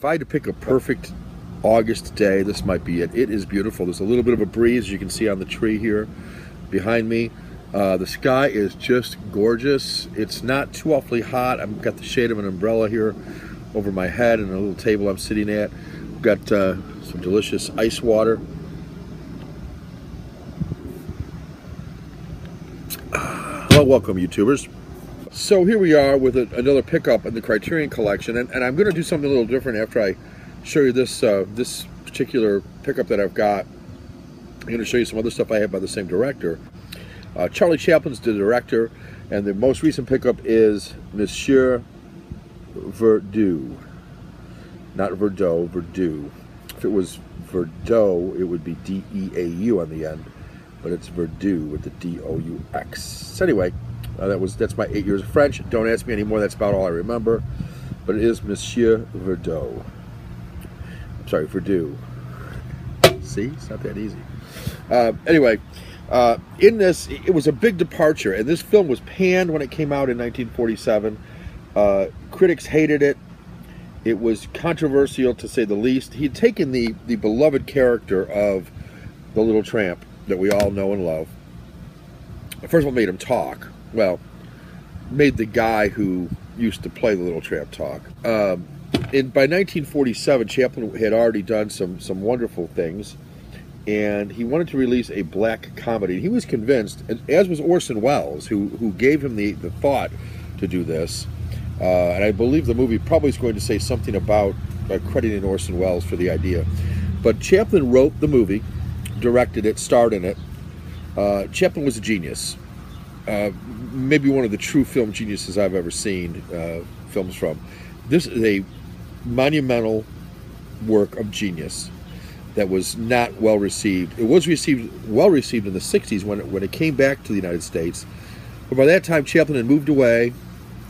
If I had to pick a perfect August day, this might be it. It is beautiful. There's a little bit of a breeze, as you can see on the tree here behind me. The sky is just gorgeous. It's not too awfully hot. I've got the shade of an umbrella here over my head and a little table I'm sitting at. I've got some delicious ice water. Well, welcome, YouTubers. So here we are with another pickup in the Criterion collection, and I'm going to do something a little different after I show you this this particular pickup that I've got. I'm going to show you some other stuff I have by the same director. Charlie Chaplin's the director, and the most recent pickup is Monsieur Verdoux. Not Verdoux, Verdoux. If it was Verdoux, it would be D-E-A-U on the end, but it's Verdoux with the D-O-U-X. So anyway, that's my 8 years of French. Don't ask me anymore, that's about all I remember. But it is Monsieur Verdoux. I'm sorry, Verdoux. See, it's not that easy. Anyway, in this, it was a big departure, and this film was panned when it came out in 1947. Critics hated it. It was controversial, to say the least. He'd taken the beloved character of the Little Tramp that we all know and love. First of all, made him talk. Well, made the guy who used to play the Little Tramp talk. By 1947, Chaplin had already done some wonderful things, and he wanted to release a black comedy. He was convinced, as was Orson Welles, who gave him the thought to do this. And I believe the movie probably is going to say something about crediting Orson Welles for the idea. But Chaplin wrote the movie, directed it, starred in it. Chaplin was a genius. Maybe one of the true film geniuses I've ever seen films from. This is a monumental work of genius that was not well received. It was well received in the 60s when it came back to the United States. But by that time, Chaplin had moved away.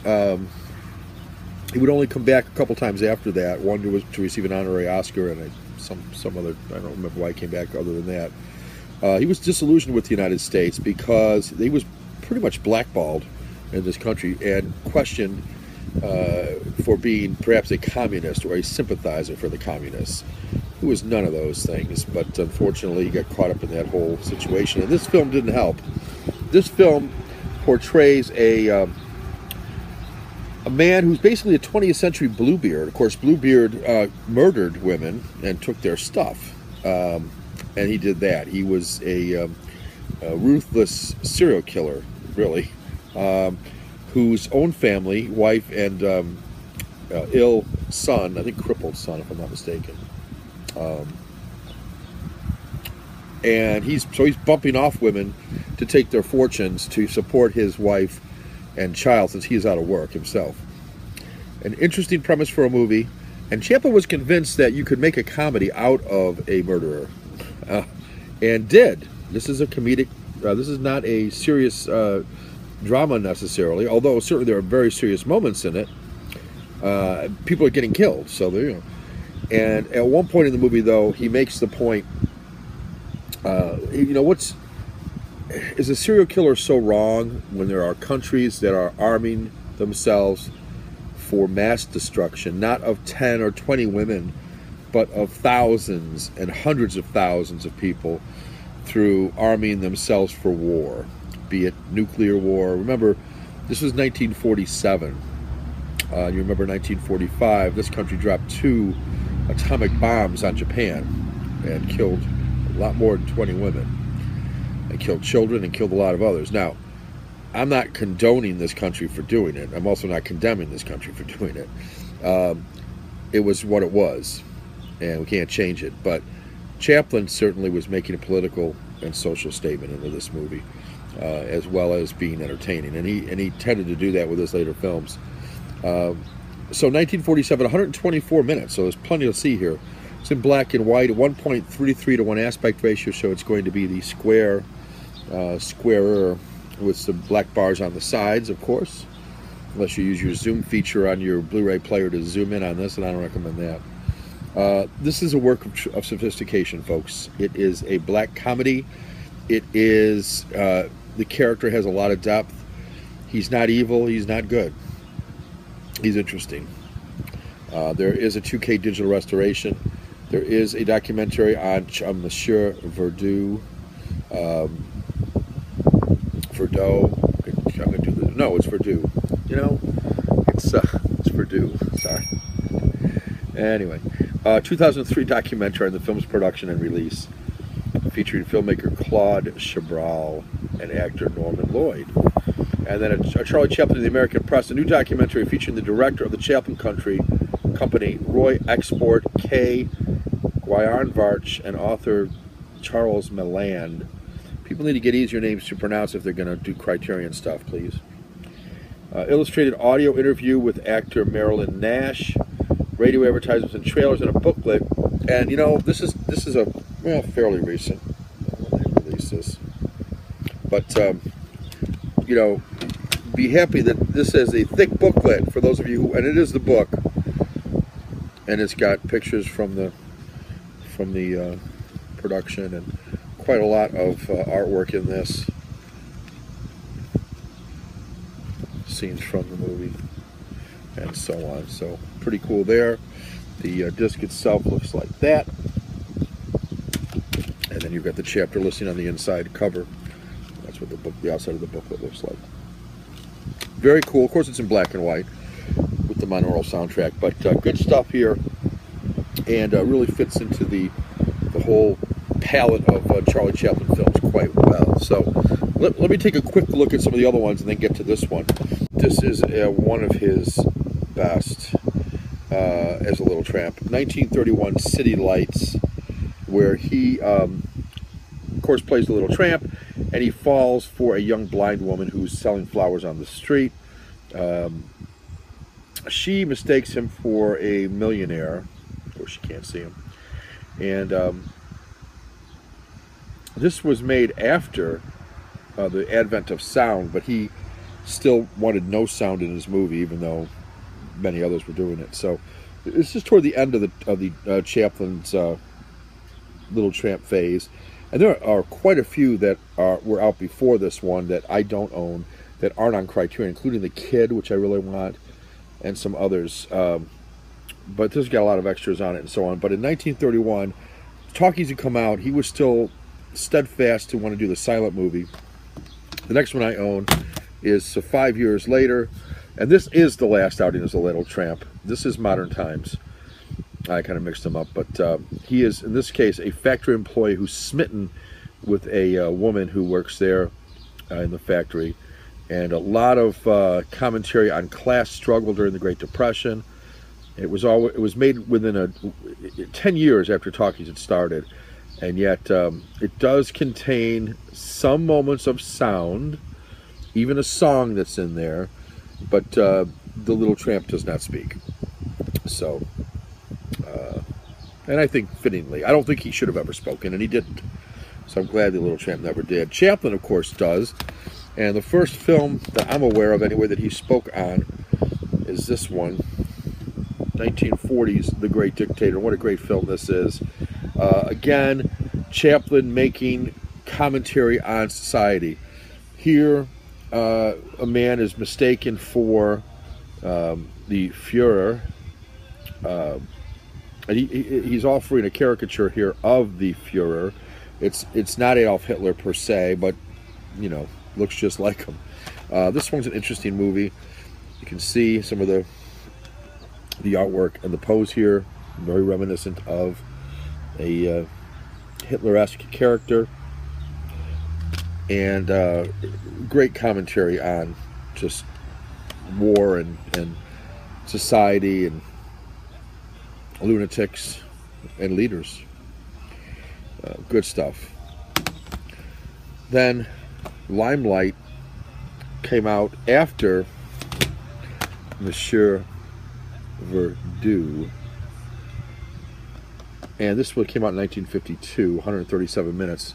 He would only come back a couple times after that. One was to receive an honorary Oscar, and some other, I don't remember why he came back other than that. He was disillusioned with the United States because he was pretty much blackballed in this country and questioned for being perhaps a communist or a sympathizer for the communists. He was none of those things, but unfortunately he got caught up in that whole situation, and this film didn't help. This film portrays a man who's basically a 20th century Bluebeard. Of course, Bluebeard murdered women and took their stuff, and he did that. He was a ruthless serial killer, really, whose own family, wife and ill son, I think crippled son if I'm not mistaken, and he's bumping off women to take their fortunes to support his wife and child, since he's out of work himself. An interesting premise for a movie, and Chaplin was convinced that you could make a comedy out of a murderer, and did. This is a comedic, this is not a serious drama necessarily, although certainly there are very serious moments in it. People are getting killed, so there you go. And at one point in the movie, though, he makes the point, you know, is a serial killer so wrong when there are countries that are arming themselves for mass destruction, not of 10 or 20 women, but of thousands and hundreds of thousands of people through arming themselves for war, be it nuclear war. Remember, this was 1947. You remember 1945, this country dropped 2 atomic bombs on Japan and killed a lot more than 20 women. And killed children and killed a lot of others. Now, I'm not condoning this country for doing it. I'm also not condemning this country for doing it. It was what it was, and we can't change it. But Chaplin certainly was making a political and social statement into this movie, as well as being entertaining. And he tended to do that with his later films. So 1947, 124 minutes, so there's plenty to see here. It's in black and white, 1.33 to 1 aspect ratio, so it's going to be the squarer with some black bars on the sides, of course, unless you use your zoom feature on your Blu-ray player to zoom in on this, and I don't recommend that. This is a work of sophistication, folks. It is a black comedy. It is, the character has a lot of depth. He's not evil, he's not good. He's interesting. There is a 2K digital restoration. There is a documentary on Monsieur Verdoux. Verdoux. I'm going to do the, no, it's Verdoux. You know, it's Verdoux. Sorry. Anyway, 2003 documentary on the film's production and release, featuring filmmaker Claude Chabrol and actor Norman Lloyd. And then a Charlie Chaplin in the American Press, a new documentary featuring the director of the Chaplin Company, Roy Export K. Guyanvarch, and author Charles Meland. People need to get easier names to pronounce if they're going to do Criterion stuff, please. Illustrated audio interview with actor Marilyn Nash, radio advertisements and trailers, and a booklet. And you know, this is a fairly recent when they released this, but you know, be happy that this is a thick booklet for those of you who, and it is the book, and it's got pictures from the production and quite a lot of artwork in this, scenes from the movie and so on. So pretty cool there. The disc itself looks like that, and then you've got the chapter listing on the inside cover. That's what the outside of the booklet looks like. Very cool. Of course, it's in black and white with the monaural soundtrack, but good stuff here, and really fits into the whole palette of Charlie Chaplin films quite well. So let me take a quick look at some of the other ones and then get to this one. This is one of his best as a little tramp. 1931 City Lights, where he of course plays the little tramp, and he falls for a young blind woman who's selling flowers on the street. She mistakes him for a millionaire. Of course, she can't see him. And this was made after the advent of sound, but he still wanted no sound in his movie, even though many others were doing it. So this is toward the end of the Chaplin's Little Tramp phase, and there are quite a few that were out before this one that I don't own, that aren't on Criterion, including The Kid, which I really want, and some others. But this has got a lot of extras on it and so on. But in 1931, talkies had come out. He was still steadfast to want to do the silent movie. The next one I own is 5 years later, and this is the last outing as a Little Tramp. This is Modern Times. I kind of mixed them up, but he is, in this case, a factory employee who's smitten with a woman who works there in the factory, and a lot of commentary on class struggle during the Great Depression. It was made within 10 years after talkies had started, and yet it does contain some moments of sound, even a song that's in there, but the Little Tramp does not speak. So, and I think fittingly, I don't think he should have ever spoken, and he didn't. So I'm glad the Little Tramp never did. Chaplin, of course, does, and the first film that I'm aware of, anyway, that he spoke on is this one, 1940's The Great Dictator. What a great film this is. Again, Chaplin making commentary on society. Here, a man is mistaken for the Führer, and he's offering a caricature here of the Führer. It's not Adolf Hitler per se, but you know, looks just like him. This one's an interesting movie. You can see some of the artwork and the pose here, very reminiscent of a Hitler-esque character, and great commentary on just war and society and lunatics and leaders. Good stuff. Then Limelight came out after Monsieur Verdoux, and this one came out in 1952, 137 minutes.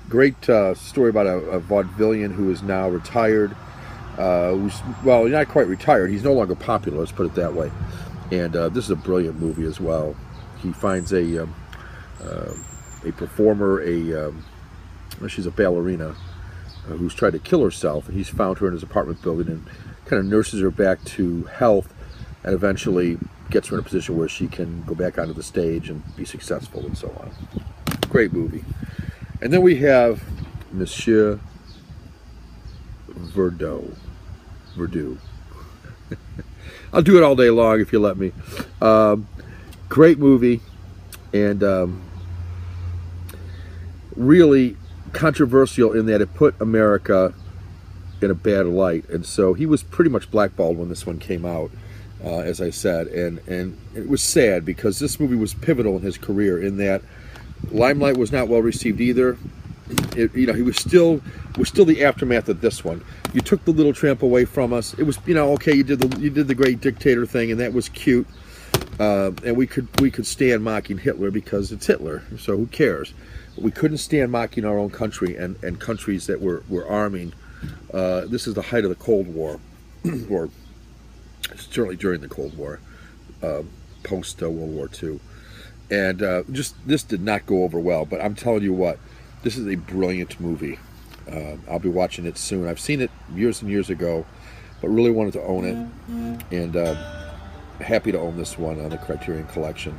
Great story about a vaudevillian who is now retired, well, not quite retired, he's no longer popular, let's put it that way. And this is a brilliant movie as well. He finds a performer, she's a ballerina who's tried to kill herself, and he's found her in his apartment building and kind of nurses her back to health and eventually gets her in a position where she can go back onto the stage and be successful and so on. Great movie. And then we have Monsieur Verdoux. I'll do it all day long if you let me. Great movie, and really controversial in that it put America in a bad light, and so he was pretty much blackballed when this one came out, as I said, and it was sad because this movie was pivotal in his career. In that Limelight was not well received either. He was still the aftermath of this one. You took The Little Tramp away from us. It was, okay, you did the Great Dictator thing, and that was cute, and we could stand mocking Hitler because it's Hitler, so who cares? But we couldn't stand mocking our own country and countries that were arming. This is the height of the Cold War, or certainly during the Cold War, post World War II, and just this did not go over well. But I'm telling you what, this is a brilliant movie. I'll be watching it soon. I've seen it years and years ago, but really wanted to own it, and happy to own this one on the Criterion Collection.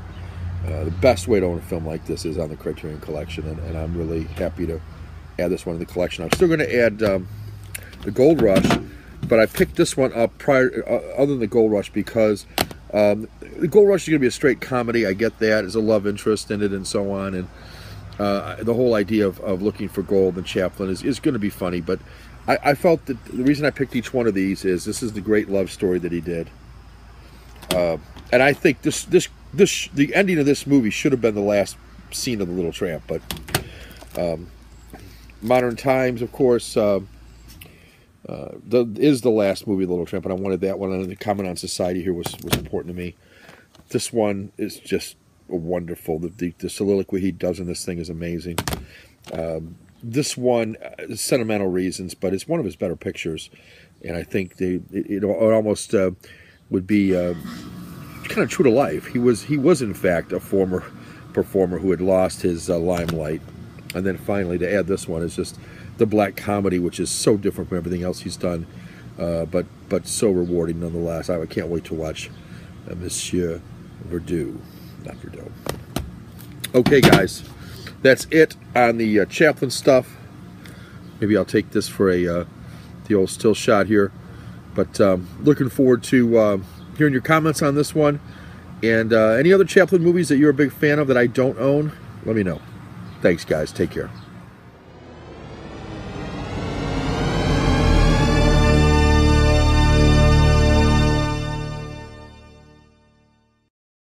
The best way to own a film like this is on the Criterion Collection, and I'm really happy to add this one to the collection. I'm still going to add the Gold Rush, but I picked this one up prior, other than the Gold Rush, because the Gold Rush is going to be a straight comedy. I get that. There's a love interest in it and so on, and the whole idea of looking for gold in Chaplin is going to be funny. But I felt that the reason I picked each one of these is this is the great love story that he did, and I think the ending of this movie should have been the last scene of The Little Tramp. But Modern Times, of course, is the last movie of The Little Tramp, and I wanted that one. And the comment on society here was important to me. This one is just wonderful. The soliloquy he does in this thing is amazing. This one, sentimental reasons, but it's one of his better pictures, and I think it almost would be kind of true to life. He was in fact a former performer who had lost his limelight, and then finally to add this one is just the black comedy, which is so different from everything else he's done, but so rewarding nonetheless. I can't wait to watch Monsieur Verdoux. Not Verdoux. Okay, guys, that's it on the Chaplin stuff. Maybe I'll take this for the old still shot here. But looking forward to hearing your comments on this one. And any other Chaplin movies that you're a big fan of that I don't own, let me know. Thanks, guys. Take care.